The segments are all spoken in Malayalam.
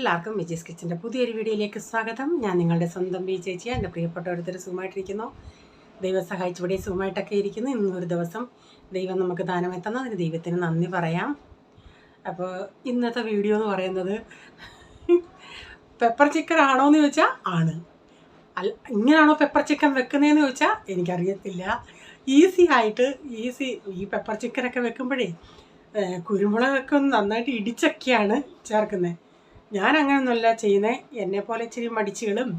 എല്ലാവർക്കും വിജയ്സ് കിച്ചൻ്റെ പുതിയൊരു വീഡിയോയിലേക്ക് സ്വാഗതം. ഞാൻ നിങ്ങളുടെ സ്വന്തം ബി ചേച്ചി. എൻ്റെ പ്രിയപ്പെട്ട ഓരോരുത്തർ സുഖമായിട്ടിരിക്കുന്നു. ദൈവം സഹായിച്ചുകൂടെ സുഖമായിട്ടൊക്കെ ഇരിക്കുന്നു. ഇന്നൊരു ദിവസം ദൈവം നമുക്ക് ദാനമെത്തുന്ന അതിന് ദൈവത്തിന് നന്ദി പറയാം. അപ്പോൾ ഇന്നത്തെ വീഡിയോ എന്ന് പറയുന്നത് പെപ്പർ ചിക്കൻ ആണോ എന്ന് ചോദിച്ചാൽ ആണ്. ഇങ്ങനെയാണോ പെപ്പർ ചിക്കൻ വെക്കുന്നതെന്ന് ചോദിച്ചാൽ എനിക്കറിയത്തില്ല. ഈ പെപ്പർ ചിക്കനൊക്കെ വെക്കുമ്പോഴേ കുരുമുളകൊക്കെ ഒന്ന് നന്നായിട്ട് ഇടിച്ചൊക്കെയാണ് ചേർക്കുന്നത്. ഞാൻ അങ്ങനെയൊന്നുമല്ല ചെയ്യുന്നത്. എന്നെപ്പോലെ ഇച്ചിരി മടിച്ചുകളും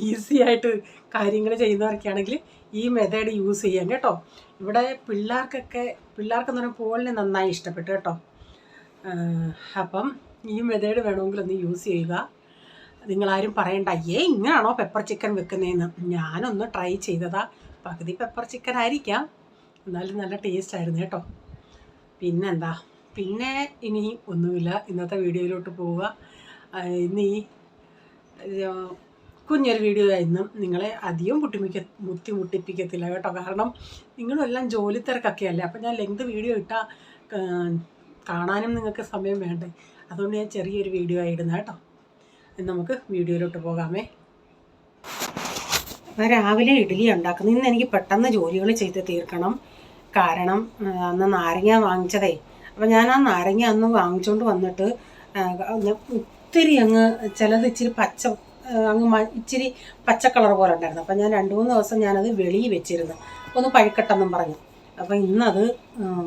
ഈസി ആയിട്ട് കാര്യങ്ങൾ ചെയ്യുന്നവരൊക്കെ ആണെങ്കിൽ ഈ മെത്തേഡ് യൂസ് ചെയ്യാം കേട്ടോ. ഇവിടെ പിള്ളേർക്കെന്ന് പറഞ്ഞാൽ പോളിന് നന്നായി ഇഷ്ടപ്പെട്ടു കേട്ടോ. അപ്പം ഈ മെത്തേഡ് വേണമെങ്കിൽ ഒന്ന് യൂസ് ചെയ്യുക. നിങ്ങളാരും പറയണ്ട ഇങ്ങനെയാണോ പെപ്പർ ചിക്കൻ വെക്കുന്നതെന്ന്. ഞാനൊന്ന് ട്രൈ ചെയ്തതാ. പകുതി പെപ്പർ ചിക്കൻ ആയിരിക്കാം, എന്നാലും നല്ല ടേസ്റ്റ് ആയിരുന്നു കേട്ടോ. പിന്നെ ഇനി ഒന്നുമില്ല, ഇന്നത്തെ വീഡിയോയിലോട്ട് പോവുക. ഇന്ന് ഈ കുഞ്ഞൊരു വീഡിയോ ആയിരുന്നു. നിങ്ങളെ അധികം മുട്ടിപ്പിക്കത്തില്ല കേട്ടോ. കാരണം നിങ്ങളെല്ലാം ജോലി തിരക്കൊക്കെ അല്ലേ. അപ്പം ഞാൻ ലെങ്ത് വീഡിയോ ഇട്ടാൽ കാണാനും നിങ്ങൾക്ക് സമയം വേണ്ടേ. അതുകൊണ്ട് ഞാൻ ചെറിയൊരു വീഡിയോ ആയിടുന്നത് കേട്ടോ. നമുക്ക് വീഡിയോയിലോട്ട് പോകാമേ. രാവിലെ ഇഡ്ഡലി ഉണ്ടാക്കുന്നു. ഇന്ന് എനിക്ക് പെട്ടെന്ന് ജോലികൾ ചെയ്ത് തീർക്കണം. കാരണം അന്ന് നാരങ്ങ വാങ്ങിച്ചതേ. അപ്പം ഞാൻ ആ നാരങ്ങ അന്ന് വാങ്ങിച്ചുകൊണ്ട് വന്നിട്ട് ഒത്തിരി ചിലത് ഇച്ചിരി ഇച്ചിരി പച്ച കളർ പോലെ ഉണ്ടായിരുന്നു. അപ്പം ഞാൻ 2-3 ദിവസം ഞാനത് വെളിയിൽ വെച്ചിരുന്നു, ഒന്ന് പഴുക്കട്ടെന്നും പറഞ്ഞു. അപ്പം ഇന്നത്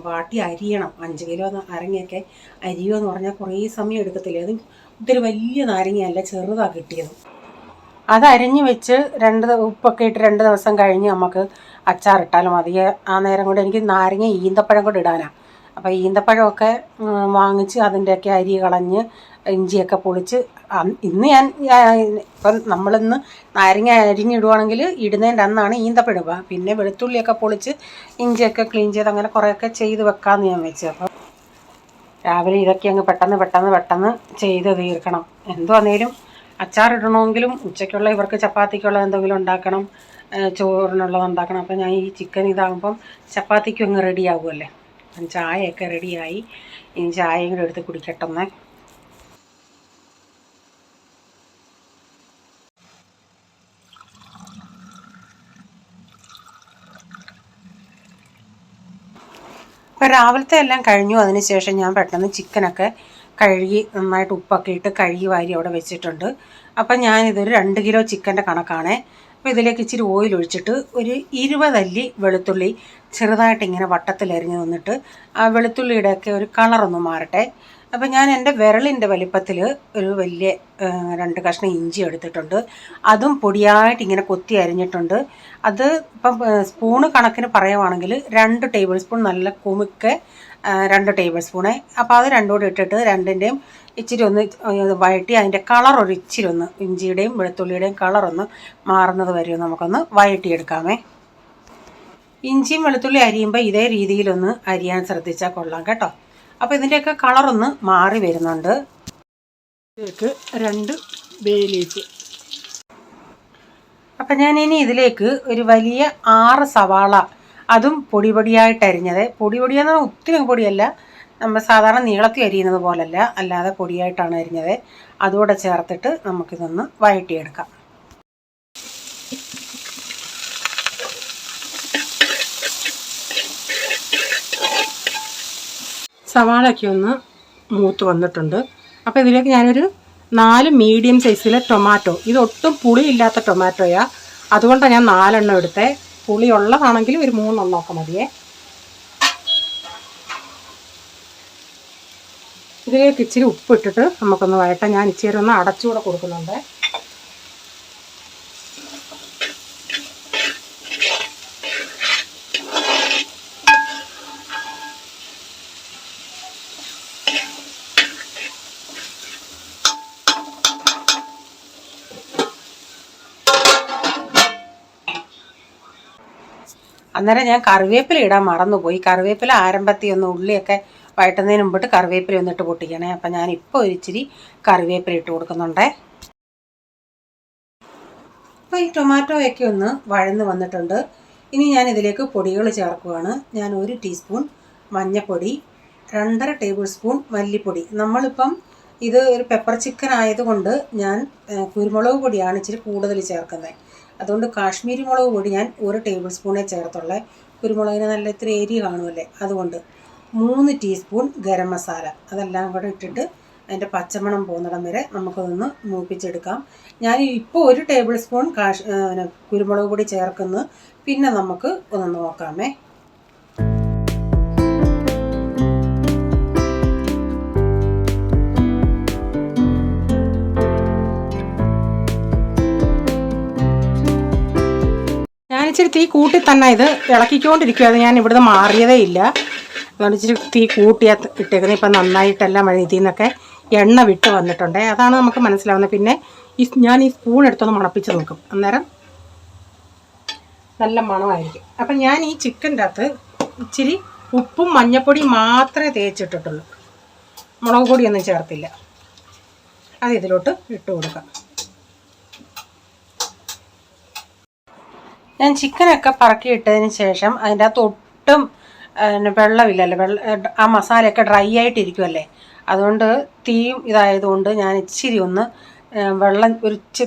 വാട്ടി അരിയണം. 5 കിലോ നാരങ്ങയൊക്കെ അരിയുമെന്ന് പറഞ്ഞാൽ കുറേ സമയം എടുക്കത്തില്ലേ. അത് ഒത്തിരി വലിയ നാരങ്ങയല്ല, ചെറുതാണ് കിട്ടിയത്. അത് അരിഞ്ഞ് വെച്ച് ഉപ്പൊക്കെ ഇട്ട് 2 ദിവസം കഴിഞ്ഞ് നമുക്ക് അച്ചാറിട്ടാലും മതി. ആ നേരം കൊണ്ട് എനിക്ക് നാരങ്ങ ഈന്തപ്പഴം കൂടെ ഇടാനാണ്. അപ്പോൾ ഈന്തപ്പഴമൊക്കെ വാങ്ങിച്ച് അതിൻ്റെയൊക്കെ അരി കളഞ്ഞ് ഇഞ്ചിയൊക്കെ പൊളിച്ച് ഇന്ന് ഇപ്പം നമ്മളിന്ന് നാരങ്ങ അരിഞ്ഞിടുവാണെങ്കിൽ ഇടുന്നതിൻ്റെ അന്നാണ് ഈന്തപ്പഴം ഇടുക. പിന്നെ വെളുത്തുള്ളിയൊക്കെ പൊളിച്ച് ഇഞ്ചിയൊക്കെ ക്ലീൻ ചെയ്ത് അങ്ങനെ കുറേയൊക്കെ ചെയ്ത് വെക്കാമെന്ന് ഞാൻ വെച്ചു. അപ്പം രാവിലെ ഇതൊക്കെ അങ്ങ് പെട്ടെന്ന് ചെയ്ത് തീർക്കണം. എന്തുവാന്നേലും അച്ചാറിടണമെങ്കിലും ഉച്ചയ്ക്കുള്ള ഇവർക്ക് ചപ്പാത്തിക്കുള്ള എന്തെങ്കിലും ഉണ്ടാക്കണം, ചോറിനുള്ളത് ഉണ്ടാക്കണം. അപ്പം ഞാൻ ഈ ചിക്കൻ ഇതാകുമ്പം ചപ്പാത്തിക്കും അങ്ങ് റെഡി ആകുമല്ലേ. ചായയൊക്കെ റെഡിയായി. ഇനി ചായയും കൂടെ എടുത്ത് കുടിക്കട്ടെന്ന്. അപ്പോൾ രാവിലത്തെ എല്ലാം കഴിഞ്ഞു. അതിന് ശേഷം ഞാൻ പെട്ടെന്ന് ചിക്കനൊക്കെ കഴുകി നന്നായിട്ട് ഉപ്പൊക്കെ ഇട്ട് കഴുകി വാരി അവിടെ വെച്ചിട്ടുണ്ട്. അപ്പം ഞാനിതൊരു 2 കിലോ ചിക്കൻ്റെ കണക്കാണേ. അപ്പോൾ ഇതിലേക്ക് ഇച്ചിരി ഓയിൽ ഒഴിച്ചിട്ട് ഒരു 20 അല്ലി വെളുത്തുള്ളി ചെറുതായിട്ട് ഇങ്ങനെ വട്ടത്തിലരിഞ്ഞ് വന്നിട്ട് ആ വെളുത്തുള്ളിയുടെയൊക്കെ ഒരു കളറൊന്ന് മാറട്ടെ. അപ്പം ഞാൻ എൻ്റെ വിരലിൻ്റെ വലിപ്പത്തിൽ ഒരു വലിയ 2 കഷ്ണം ഇഞ്ചി എടുത്തിട്ടുണ്ട്. അതും പൊടിയായിട്ട് ഇങ്ങനെ കൊത്തി അരിഞ്ഞിട്ടുണ്ട്. അത് ഇപ്പം സ്പൂണ് കണക്കിന് പറയുവാണെങ്കിൽ 2 ടേബിൾ സ്പൂൺ നല്ല കുമുക്ക് 2 ടേബിൾ സ്പൂണേ. അപ്പോൾ അത് രണ്ടും കൂടി ഇട്ടിട്ട് രണ്ടിൻ്റെയും ഇച്ചിരി ഒന്ന് വഴറ്റി അതിൻ്റെ കളർ ഒരു ഇച്ചിരി ഒന്ന് ഇഞ്ചിയുടെയും വെളുത്തുള്ളിയുടെയും കളറൊന്ന് മാറുന്നത് വരെ നമുക്കൊന്ന് വഴറ്റിയെടുക്കാമേ. ഇഞ്ചിയും വെളുത്തുള്ളി അരിയുമ്പോൾ ഇതേ രീതിയിലൊന്ന് അരിയാൻ ശ്രദ്ധിച്ചാൽ കൊള്ളാം കേട്ടോ. അപ്പോൾ ഇതിൻ്റെയൊക്കെ കളറൊന്ന് മാറി വരുന്നുണ്ട്. ഇതിലേക്ക് 2 ബേ ലീഫ്. അപ്പം ഞാനിനി ഇതിലേക്ക് ഒരു വലിയ 6 സവാള, അതും പൊടിയായിട്ട് അരിഞ്ഞത്. പൊടിയെന്ന് പറഞ്ഞാൽ ഒത്തിരി പൊടിയല്ല, നമ്മൾ സാധാരണ നീളത്തിൽ അരിയുന്നത് പോലല്ല, അല്ലാതെ പൊടിയായിട്ടാണ് അരിഞ്ഞത്. അതുകൂടെ ചേർത്തിട്ട് നമുക്കിതൊന്ന് വഴറ്റിയെടുക്കാം. സവാളയൊക്കെ ഒന്ന് മൂത്ത് വന്നിട്ടുണ്ട്. അപ്പോൾ ഇതിലേക്ക് ഞാനൊരു 4 മീഡിയം സൈസിലെ ടൊമാറ്റോ, ഇതൊട്ടും പുളിയില്ലാത്ത ടൊമാറ്റോയാണ്, അതുകൊണ്ടാണ് ഞാൻ 4 എണ്ണം എടുത്തത്. പുളി ഉള്ളതാണെങ്കിൽ ഒരു 3 എണ്ണമൊക്കെ മതിയേ. ഇതിലേക്ക് ഇച്ചിരി ഉപ്പിട്ടിട്ട് നമുക്കൊന്ന് വഴറ്റാം. ഞാൻ ഇച്ചിരി ഒന്ന് അടച്ചുകൂടെ കൊടുക്കുന്നുണ്ട്. അന്നേരം ഞാൻ കറിവേപ്പില ഇടാൻ മറന്നുപോയി. കറിവേപ്പില ആരംഭത്തിൽ ഒന്ന് ഉള്ളിയൊക്കെ വഴറ്റുന്നതിന് മുമ്പിട്ട് കറിവേപ്പില ഒന്നിട്ട് പൊട്ടിക്കണേ. അപ്പം ഞാനിപ്പോൾ ഒരു ഇച്ചിരി കറിവേപ്പില ഇട്ട് കൊടുക്കുന്നുണ്ടേ. അപ്പോൾ ഈ ടൊമാറ്റോയൊക്കെ ഒന്ന് വഴന്ന് വന്നിട്ടുണ്ട്. ഇനി ഞാൻ ഇതിലേക്ക് പൊടികൾ ചേർക്കുകയാണ്. ഞാൻ 1 ടീസ്പൂൺ മഞ്ഞൾപ്പൊടി, 2.5 ടേബിൾ സ്പൂൺ മല്ലിപ്പൊടി. നമ്മളിപ്പം ഇത് ഒരു പെപ്പർ ചിക്കൻ ആയതുകൊണ്ട് ഞാൻ കുരുമുളക് പൊടിയാണ് ഇച്ചിരി കൂടുതൽ ചേർക്കുന്നത്. അതുകൊണ്ട് കാശ്മീരി മുളക് പൊടി ഞാൻ 1 ടേബിൾ സ്പൂണേ ചേർത്തുള്ളേ. കുരുമുളകിന് നല്ല ഇത്തിരി എരി കാണുമല്ലേ, അതുകൊണ്ട് 3 ടീസ്പൂൺ ഗരം മസാല അതെല്ലാം കൂടെ ഇട്ടിട്ട് അതിൻ്റെ പച്ചമണം പോകുന്നിടം വരെ നമുക്കതൊന്ന് മൂപ്പിച്ചെടുക്കാം. ഞാൻ ഇപ്പോൾ 1 ടേബിൾ സ്പൂൺ കുരുമുളക് പൊടി ചേർക്കുന്നു. പിന്നെ നമുക്ക് ഒന്ന് നോക്കാമേ. ഞാനിച്ചിരി തീ കൂട്ടി തന്നെ ഇത് ഇളക്കിക്കൊണ്ടിരിക്കുക. അത് ഞാൻ ഇവിടുന്ന് മാറിയതേ ഇല്ല. അതുകൊണ്ട് ഇച്ചിരി തീ കൂട്ടിയാൽ ഇട്ടേക്കുന്നത്. ഇപ്പം നന്നായിട്ടെല്ലാം ഇതിൽ നിന്നൊക്കെ എണ്ണ വിട്ട് വന്നിട്ടുണ്ട്. അതാണ് നമുക്ക് മനസ്സിലാവുന്നത്. പിന്നെ ഞാൻ ഈ സ്പൂൺ എടുത്തൊന്ന് മണപ്പിച്ച് നോക്കും, അന്നേരം നല്ല മണമായിരിക്കും. അപ്പം ഞാൻ ഈ ചിക്കൻ്റെ അകത്ത് ഇച്ചിരി ഉപ്പും മഞ്ഞൾപ്പൊടിയും മാത്രമേ തേച്ചിട്ടിട്ടുള്ളൂ, മുളക് പൊടിയൊന്നും ചേർത്തില്ല. അത് ഇതിലോട്ട് ഇട്ട് കൊടുക്കാം. ഞാൻ ചിക്കനൊക്കെ പറക്കിയിട്ടതിന് ശേഷം അതിൻ്റെ അകത്ത് ഒട്ടും വെള്ളമില്ലല്ലോ, ആ മസാലയൊക്കെ ഡ്രൈ ആയിട്ടിരിക്കുമല്ലേ. അതുകൊണ്ട് തീയും ഇതായതുകൊണ്ട് ഞാൻ ഇച്ചിരി ഒന്ന് വെള്ളം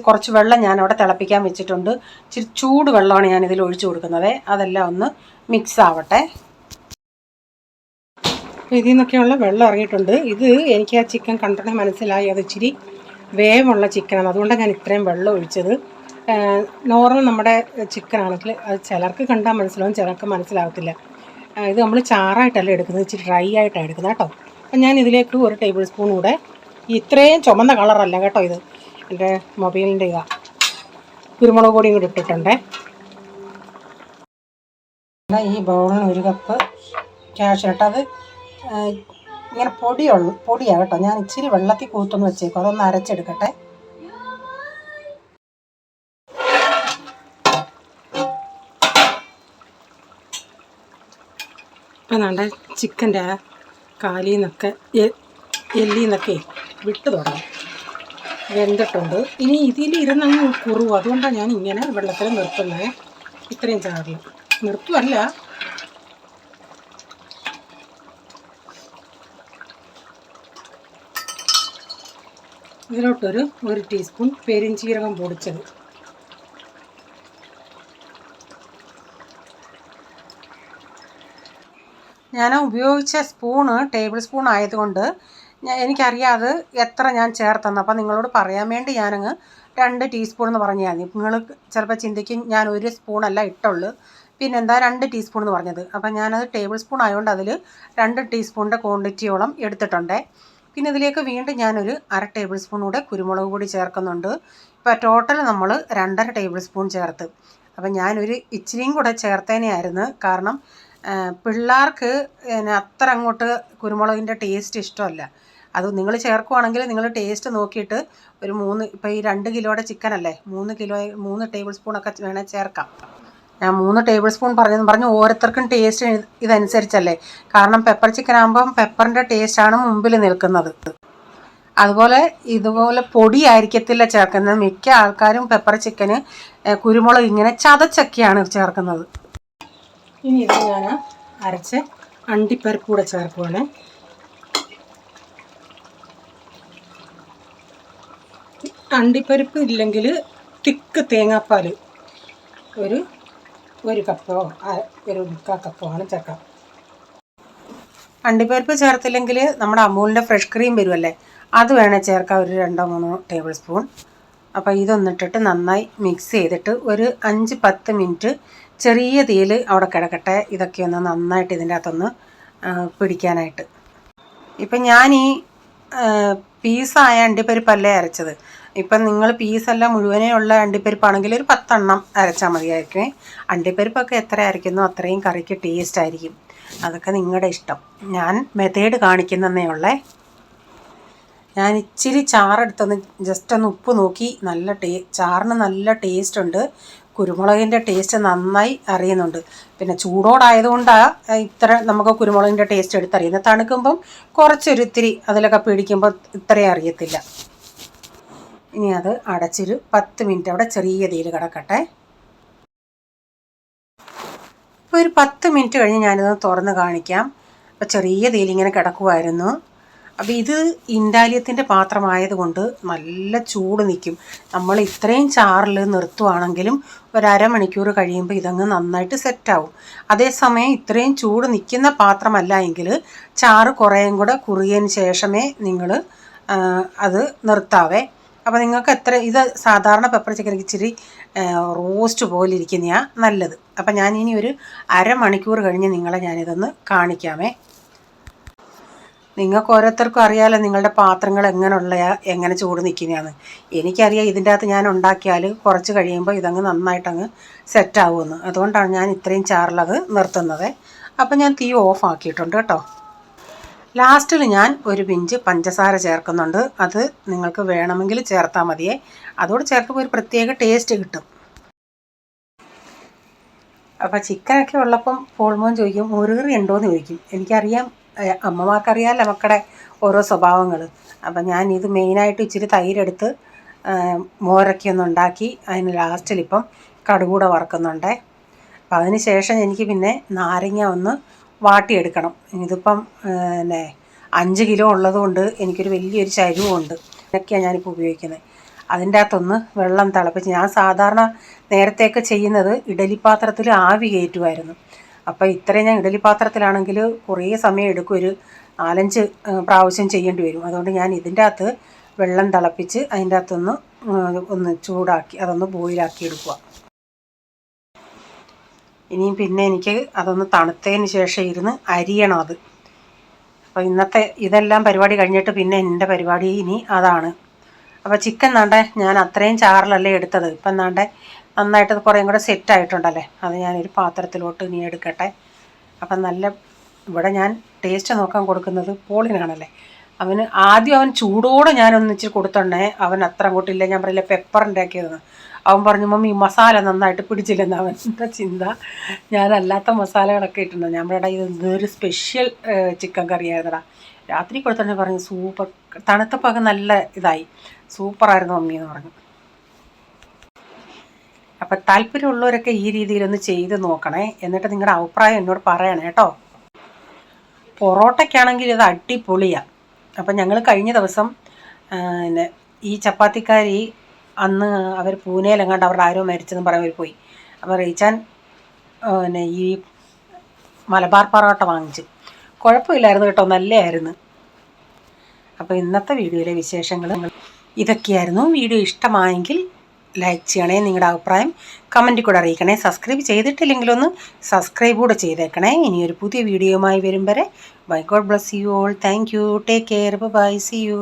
കുറച്ച് വെള്ളം ഞാൻ അവിടെ തിളപ്പിക്കാൻ വെച്ചിട്ടുണ്ട്. ഇച്ചിരി ചൂട് വെള്ളമാണ് ഞാൻ ഇതിൽ ഒഴിച്ചു കൊടുക്കുന്നത്. അതെല്ലാം ഒന്ന് മിക്സ് ആവട്ടെ. ഇതിൽ നിന്നൊക്കെയുള്ള വെള്ളം ഇറങ്ങിയിട്ടുണ്ട്. ഇത് എനിക്ക് ആ ചിക്കൻ കണ്ടിട്ട് മനസ്സിലായി അത് ഇച്ചിരി വേവുള്ള ചിക്കനാണ്. അതുകൊണ്ടാണ് ഞാൻ ഇത്രയും വെള്ളം ഒഴിച്ചത്. നോർമൽ നമ്മുടെ ചിക്കൻ ആണെങ്കിൽ അത് ചിലർക്ക് കണ്ടാൽ മനസ്സിലാവും, ചിലർക്ക് മനസ്സിലാകത്തില്ല. ഇത് നമ്മൾ ചാറായിട്ടല്ല എടുക്കുന്നത്, ഇച്ചിരി ഡ്രൈ ആയിട്ടാണ് എടുക്കുന്നത് കേട്ടോ. അപ്പം ഞാൻ ഇതിലേക്ക് 1 ടേബിൾ സ്പൂൺ കൂടെ, ഇത്രയും ചുമന്ന കളറല്ല കേട്ടോ, ഇത് എൻ്റെ മൊബൈലിൻ്റെ ഇതാണ്, കുരുമുളക് പൊടിയും കൂടി ഇട്ടിട്ടുണ്ടേ. ഈ ബൗളിന് 1 കപ്പ് ക്യാഷ് കേട്ടോ. അത് ഇങ്ങനെ പൊടിയാണ് കേട്ടോ. ഞാൻ ഇച്ചിരി വെള്ളത്തിൽ കൂത്തൊന്ന് വെച്ചേക്കും, അതൊന്ന് അരച്ചെടുക്കട്ടെ. ഇപ്പം നമ്മുടെ ചിക്കൻ്റെ ആ കാലിൽ നിന്നൊക്കെ എല്ലിൽ നിന്നൊക്കെ വിട്ട് തുടങ്ങും, വെന്തിട്ടുണ്ട്. ഇനി ഇതിലിരുന്നങ്ങ് കുറുവും. അതുകൊണ്ടാണ് ഞാൻ ഇങ്ങനെ വെള്ളത്തിൽ നിർത്തുന്നത്. ഇത്രയും ചാറിൽ നിർത്തുമല്ല, ഇതിലോട്ടൊരു 1 ടീസ്പൂൺ പെരുംജീരകം പൊടിച്ചത്. ഞാൻ ഉപയോഗിച്ച സ്പൂണ് ടേബിൾ സ്പൂൺ ആയതുകൊണ്ട് എനിക്കറിയാതെ എത്ര ഞാൻ ചേർത്തെന്ന്. അപ്പം നിങ്ങളോട് പറയാൻ വേണ്ടി ഞാനങ്ങ് 2 ടീസ്പൂൺ എന്ന് പറഞ്ഞാൽ മതി. നിങ്ങൾ ചിലപ്പോൾ ചിന്തിക്കും ഞാൻ 1 സ്പൂണല്ല ഇട്ടുള്ളൂ, പിന്നെന്താ 2 ടീസ്പൂൺ എന്ന് പറഞ്ഞത്. അപ്പം ഞാനത് ടേബിൾ സ്പൂൺ ആയതുകൊണ്ട് അതിൽ 2 ടീസ്പൂണിൻ്റെ ക്വാണ്ടിറ്റിയോളം എടുത്തിട്ടുണ്ട്. പിന്നെ ഇതിലേക്ക് വീണ്ടും ഞാനൊരു 1/2 ടേബിൾ സ്പൂൺ കൂടെ കുരുമുളക് പൊടി ചേർക്കുന്നുണ്ട്. ഇപ്പോൾ ടോട്ടൽ നമ്മൾ 2.5 ടേബിൾ സ്പൂൺ ചേർത്ത്. അപ്പം ഞാനൊരു ഇച്ചിരിയും കൂടെ ചേർത്തേനെയായിരുന്നു, കാരണം പിള്ളേർക്ക് അത്ര അങ്ങോട്ട് കുരുമുളകിൻ്റെ ടേസ്റ്റ് ഇഷ്ടമല്ല. അത് നിങ്ങൾ ചേർക്കുവാണെങ്കിൽ നിങ്ങൾ ടേസ്റ്റ് നോക്കിയിട്ട് ഒരു 3, ഇപ്പോൾ ഈ 2 കിലോയുടെ ചിക്കൻ അല്ലേ, 3 ടേബിൾ സ്പൂണൊക്കെ വേണേൽ ചേർക്കാം. ഞാൻ 3 ടേബിൾ സ്പൂൺ പറഞ്ഞ് ഓരോരുത്തർക്കും ടേസ്റ്റ് ഇതനുസരിച്ചല്ലേ. കാരണം പെപ്പർ ചിക്കൻ ആകുമ്പം പെപ്പറിൻ്റെ ടേസ്റ്റാണ് മുമ്പിൽ നിൽക്കുന്നത്. അതുപോലെ ഇതുപോലെ പൊടി ആയിരിക്കത്തില്ല ചേർക്കുന്നത്. മിക്ക ആൾക്കാരും പെപ്പർ ചിക്കന് കുരുമുളക് ഇങ്ങനെ ചതച്ചൊക്കെയാണ് ചേർക്കുന്നത്. ഇനി ഇത് ഞാൻ അരച്ച് അണ്ടിപ്പരിപ്പ് കൂടെ ചേർക്കുവാണ്. അണ്ടിപ്പരിപ്പ് ഇല്ലെങ്കിൽ തിക്ക് തേങ്ങാപ്പാൽ ഒരു കപ്പോ 1/4 കപ്പോ ആണ് ചേർക്കാം. അണ്ടിപ്പരിപ്പ് ചേർത്തില്ലെങ്കിൽ നമ്മുടെ അമൂലിൻ്റെ ഫ്രഷ് ക്രീം വരുമല്ലേ, അത് വേണേൽ ചേർക്കാം, ഒരു 2-3 ടേബിൾ സ്പൂൺ. അപ്പോൾ ഇതൊന്നിട്ടിട്ട് നന്നായി മിക്സ് ചെയ്തിട്ട് ഒരു 5-10 മിനിറ്റ് ചെറിയ തീയിൽ അവിടെ കിടക്കട്ടെ. ഇതൊക്കെ ഒന്ന് നന്നായിട്ട് ഇതിൻ്റെ അകത്തൊന്ന് പിടിക്കാനായിട്ട്. ഇപ്പം ഞാൻ ഈ പീസായ അണ്ടിപ്പരിപ്പല്ലേ അരച്ചത്. ഇപ്പം നിങ്ങൾ പീസെല്ലാം മുഴുവനേ ഉള്ള അണ്ടിപ്പരിപ്പാണെങ്കിൽ ഒരു 10 എണ്ണം അരച്ചാൽ മതിയായിരിക്കും. അണ്ടിപ്പരിപ്പൊക്കെ എത്ര അരയ്ക്കുന്നോ അത്രയും കറിക്ക് ടേസ്റ്റ് ആയിരിക്കും. അതൊക്കെ നിങ്ങളുടെ ഇഷ്ടം. ഞാൻ മെത്തേഡ് കാണിക്കുന്നതേ ഉള്ളേ. ഞാൻ ഇച്ചിരി ചാറെടുത്തൊന്ന് ജസ്റ്റ് ഒന്ന് ഉപ്പ് നോക്കി. ചാറിന് നല്ല ടേസ്റ്റ് ഉണ്ട്, കുരുമുളകിൻ്റെ ടേസ്റ്റ് നന്നായി അറിയുന്നുണ്ട്. പിന്നെ ചൂടോടായതുകൊണ്ടാണ് ഇത്ര നമുക്ക് കുരുമുളകിൻ്റെ ടേസ്റ്റ് എടുത്തറിയുന്നത്. തണുക്കുമ്പം കുറച്ചൊരിത്തിരി അതിലൊക്കെ പിടിക്കുമ്പോൾ ഇത്രയും അറിയത്തില്ല. ഇനി അത് അടച്ചൊരു 10 മിനിറ്റ് അവിടെ ചെറിയ തീയിൽ കിടക്കട്ടെ. ഇപ്പോൾ ഒരു 10 മിനിറ്റ് കഴിഞ്ഞ് ഞാനിത് തുറന്ന് കാണിക്കാം. അപ്പോൾ ചെറിയ തീയിൽ ഇങ്ങനെ കിടക്കുമായിരുന്നു. അപ്പോൾ ഇത് ഇൻഡാലിയത്തിൻ്റെ പാത്രമായതുകൊണ്ട് നല്ല ചൂട് നിൽക്കും. നമ്മൾ ഇത്രയും ചാറിൽ നിർത്തുവാണെങ്കിലും ഒരു അരമണിക്കൂർ കഴിയുമ്പോൾ ഇതങ്ങ് നന്നായിട്ട് സെറ്റാവും. അതേസമയം ഇത്രയും ചൂട് നിൽക്കുന്ന പാത്രമല്ല എങ്കിൽ ചാറ് കുറേയും കൂടെ കുറുകിയതിന് ശേഷമേ നിങ്ങൾ അത് നിർത്താവേ. അപ്പോൾ നിങ്ങൾക്ക് ഇത് സാധാരണ പെപ്പർ ചിക്കൻ ഇച്ചിരി റോസ്റ്റ് പോലെ ഇരിക്കുന്നതാണ് നല്ലത്. അപ്പം ഞാനിനി ഒരു അരമണിക്കൂർ കഴിഞ്ഞ് നിങ്ങളെ ഞാനിതൊന്ന് കാണിക്കാമേ. നിങ്ങൾക്ക് ഓരോരുത്തർക്കും അറിയാമല്ലോ നിങ്ങളുടെ പാത്രങ്ങൾ എങ്ങനെ ചൂട് നിൽക്കുന്നതാണ്. എനിക്കറിയാം ഇതിൻ്റെ അകത്ത് ഞാൻ ഉണ്ടാക്കിയാൽ കുറച്ച് കഴിയുമ്പോൾ ഇതങ്ങ് നന്നായിട്ടങ്ങ് സെറ്റാവുമെന്ന്. അതുകൊണ്ടാണ് ഞാൻ ഇത്രയും ചാറിലത് നിർത്തുന്നത്. അപ്പം ഞാൻ തീ ഓഫ് ആക്കിയിട്ടുണ്ട് കേട്ടോ. ലാസ്റ്റിൽ ഞാൻ ഒരു പിഞ്ച് പഞ്ചസാര ചേർക്കുന്നുണ്ട്. അത് നിങ്ങൾക്ക് വേണമെങ്കിൽ ചേർത്താൽ മതിയേ. അതോട് ചേർക്കുമ്പോൾ ഒരു പ്രത്യേക ടേസ്റ്റ് കിട്ടും. അപ്പോൾ ചിക്കനൊക്കെ ഉള്ളപ്പം പോൾമോൻ ചോദിക്കും മുറുകറി ഉണ്ടോയെന്ന് ചോദിക്കും. എനിക്കറിയാം, അമ്മമാർക്കറിയാമല്ലോ മക്കളുടെ ഓരോ സ്വഭാവങ്ങൾ. അപ്പം ഞാൻ ഇത് മെയിനായിട്ട് ഇച്ചിരി തൈരെടുത്ത് മോരൊക്കെ ഒന്ന് ഉണ്ടാക്കി അതിന് ലാസ്റ്റിലിപ്പം കടുകൂടെ വറക്കുന്നുണ്ട്. അപ്പം അതിന് ശേഷം എനിക്ക് പിന്നെ നാരങ്ങ ഒന്ന് വാട്ടിയെടുക്കണം. ഇതിപ്പം 5 കിലോ ഉള്ളതുകൊണ്ട് എനിക്കൊരു വലിയൊരു ചരുവുണ്ട്. ഇതൊക്കെയാണ് ഞാനിപ്പോൾ ഉപയോഗിക്കുന്നത്. അതിൻ്റെ അകത്തൊന്ന് വെള്ളം തിളപ്പിച്ച്, ഞാൻ സാധാരണ നേരത്തെയൊക്കെ ചെയ്യുന്നത് ഇഡലിപ്പാത്രത്തിൽ ആവി കയറ്റുമായിരുന്നു. അപ്പോൾ ഇത്രയും ഞാൻ ഇഡലിപ്പാത്രത്തിലാണെങ്കിൽ കുറേ സമയം എടുക്കും, ഒരു 4-5 പ്രാവശ്യം ചെയ്യേണ്ടി വരും. അതുകൊണ്ട് ഞാൻ ഇതിൻ്റെ അകത്ത് വെള്ളം തിളപ്പിച്ച് അതിൻ്റെ അകത്തൊന്ന് ചൂടാക്കി അതൊന്ന് ബോയിലാക്കി എടുക്കുക. ഇനിയും പിന്നെ എനിക്ക് അതൊന്ന് തണുത്തതിന് ശേഷം ഇരുന്ന് അരിയണം അത്. അപ്പോൾ ഇന്നത്തെ ഇതെല്ലാം പരിപാടി കഴിഞ്ഞിട്ട് പിന്നെ എൻ്റെ പരിപാടി ഇനി അതാണ്. അപ്പോൾ ചിക്കൻ നാണ്ടെ ഞാൻ അത്രയും ചാറിലല്ലേ എടുത്തത്. ഇപ്പം നാണ്ടെ നന്നായിട്ട് കുറേയും കൂടെ സെറ്റായിട്ടുണ്ടല്ലേ. അത് ഞാനൊരു പാത്രത്തിലോട്ട് ഇനി എടുക്കട്ടെ. അപ്പം ഇവിടെ ഞാൻ ടേസ്റ്റ് നോക്കാൻ കൊടുക്കുന്നത് പോളിനാണല്ലേ. ആദ്യം അവൻ ചൂടോടെ ഞാനൊന്നിച്ചിരി കൊടുത്തോണ്ടേ അവൻ അത്ര അങ്ങോട്ടില്ല. ഞാൻ പറയില്ല പെപ്പറിൻ്റെ ആക്കിയതെന്ന്. അവൻ പറഞ്ഞു മമ്മി മസാല നന്നായിട്ട് പിടിച്ചില്ലെന്ന് അവൻ്റെ ചിന്ത. ഞാനല്ലാത്ത മസാലകളൊക്കെ ഇട്ടിട്ടുണ്ട്. ഞാൻ പറയടാ ഇതൊരു സ്പെഷ്യൽ ചിക്കൻ കറിയായിരുന്നടാ. രാത്രി കൊടുത്തോണ്ട് പറഞ്ഞു സൂപ്പർ, തണുത്തപ്പോൾ ഒക്കെ നല്ല ഇതായി, സൂപ്പറായിരുന്നു മമ്മി എന്ന് പറഞ്ഞു. അപ്പം താല്പര്യമുള്ളവരൊക്കെ ഈ രീതിയിലൊന്ന് ചെയ്ത് നോക്കണേ. എന്നിട്ട് നിങ്ങളുടെ അഭിപ്രായം എന്നോട് പറയണേ കേട്ടോ. പൊറോട്ടയ്ക്കാണെങ്കിൽ ഇത് അടിപൊളിയാണ്. അപ്പം ഞങ്ങൾ കഴിഞ്ഞ ദിവസം ഈ ചപ്പാത്തിക്കാരി അന്ന് അവർ പൂനെയിലെങ്ങാണ്ട് അവരുടെ ആരോ മരിച്ചെന്ന് പറയാൻ പോയി. അപ്പോൾ റീച്ചാൻ ഈ മലബാർ പൊറോട്ട വാങ്ങിച്ചു. കുഴപ്പമില്ലായിരുന്നു കേട്ടോ, നല്ലതായിരുന്നു. അപ്പോൾ ഇന്നത്തെ വീഡിയോയിലെ വിശേഷങ്ങൾ ഇതൊക്കെയായിരുന്നു. വീഡിയോ ഇഷ്ടമായെങ്കിൽ ലൈക്ക് ചെയ്യണേ, നിങ്ങളുടെ അഭിപ്രായം കമൻറ്റിൽ കൂടെ അറിയിക്കണേ. സബ്സ്ക്രൈബ് ചെയ്തിട്ടില്ലെങ്കിലൊന്ന് സബ്സ്ക്രൈബ് കൂടെ ചെയ്തേക്കണേ. ഇനിയൊരു പുതിയ വീഡിയോയുമായി വരും വരെ bye, God bless you all. Thank you, take care, bye, see U.